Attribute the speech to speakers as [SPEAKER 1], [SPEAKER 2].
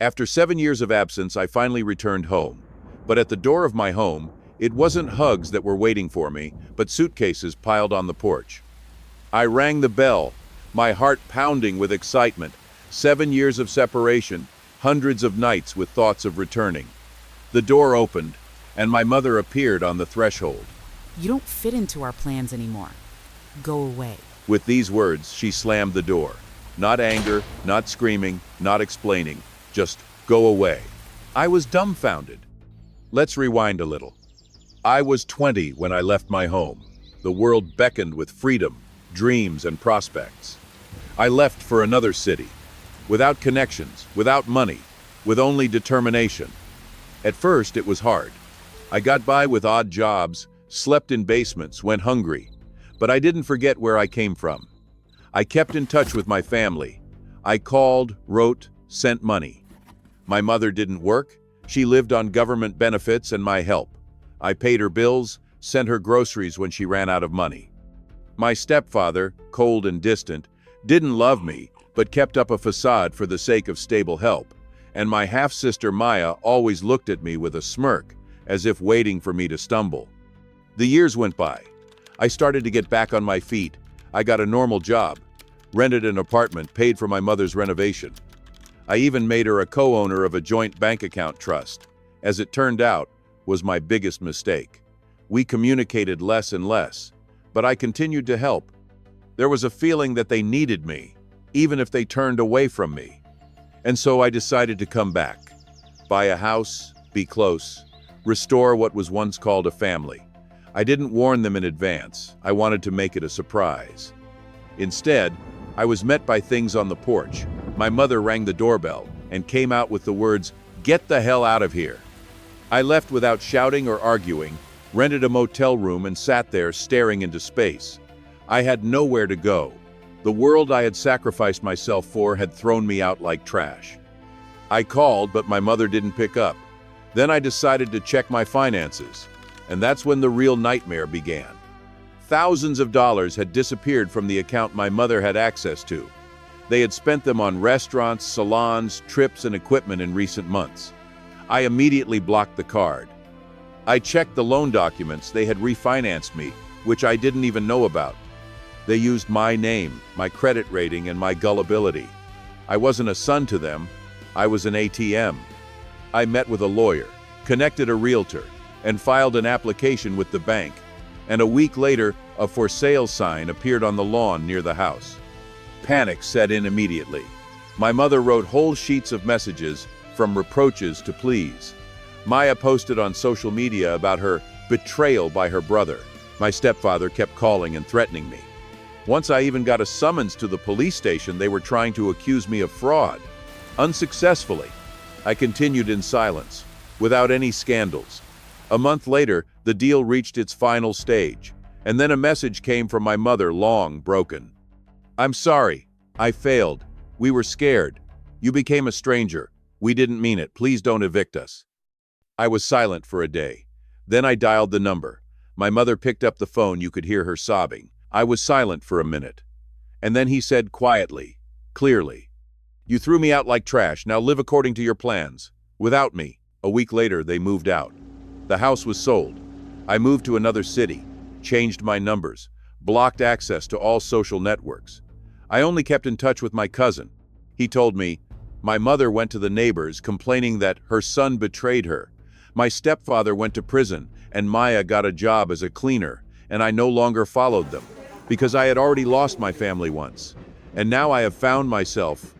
[SPEAKER 1] After 7 years of absence, I finally returned home. But at the door of my home, it wasn't hugs that were waiting for me, but suitcases piled on the porch. I rang the bell, my heart pounding with excitement. 7 years of separation, hundreds of nights with thoughts of returning. The door opened, and my mother appeared on the threshold.
[SPEAKER 2] You don't fit into our plans anymore. Go away.
[SPEAKER 1] With these words, she slammed the door. Not anger, not screaming, not explaining, just go away. I was dumbfounded. Let's rewind a little. I was 20 when I left my home. The world beckoned with freedom, dreams, and prospects. I left for another city, without connections, without money, with only determination. At first, it was hard. I got by with odd jobs, slept in basements, went hungry. But I didn't forget where I came from. I kept in touch with my family. I called, wrote, sent money. My mother didn't work. She lived on government benefits and my help. I paid her bills, sent her groceries when she ran out of money. My stepfather, cold and distant, didn't love me, but kept up a facade for the sake of stable help. And my half-sister Maya always looked at me with a smirk, as if waiting for me to stumble. The years went by. I started to get back on my feet. I got a normal job, rented an apartment, paid for my mother's renovation. I even made her a co-owner of a joint bank account trust. As it turned out, was my biggest mistake. We communicated less and less, but I continued to help. There was a feeling that they needed me, even if they turned away from me. And so I decided to come back. Buy a house, be close, restore what was once called a family. I didn't warn them in advance. I wanted to make it a surprise. Instead, I was met by things on the porch. My mother rang the doorbell and came out with the words, "Get the hell out of here." I left without shouting or arguing, rented a motel room and sat there staring into space. I had nowhere to go. The world I had sacrificed myself for had thrown me out like trash. I called, but my mother didn't pick up. Then I decided to check my finances. And that's when the real nightmare began. Thousands of dollars had disappeared from the account my mother had access to. They had spent them on restaurants, salons, trips, and equipment in recent months. I immediately blocked the card. I checked the loan documents. They had refinanced me, which I didn't even know about. They used my name, my credit rating, and my gullibility. I wasn't a son to them. I was an ATM. I met with a lawyer, connected a realtor, and filed an application with the bank. And a week later, a for sale sign appeared on the lawn near the house. Panic set in immediately. My mother wrote whole sheets of messages, from reproaches to pleas. Maya posted on social media about her betrayal by her brother. My stepfather kept calling and threatening me. Once I even got a summons to the police station. They were trying to accuse me of fraud. Unsuccessfully, I continued in silence, without any scandals. A month later, the deal reached its final stage, and then a message came from my mother, long broken. "I'm sorry. I failed. We were scared. You became a stranger. We didn't mean it. Please don't evict us." I was silent for a day. Then I dialed the number. My mother picked up the phone. You could hear her sobbing. I was silent for a minute. And then he said quietly, clearly, "You threw me out like trash. Now live according to your plans. Without me." A week later, they moved out. The house was sold. I moved to another city, changed my numbers, blocked access to all social networks. I only kept in touch with my cousin. He told me, my mother went to the neighbors complaining that her son betrayed her. My stepfather went to prison, and Maya got a job as a cleaner, and I no longer followed them, because I had already lost my family once. And now I have found myself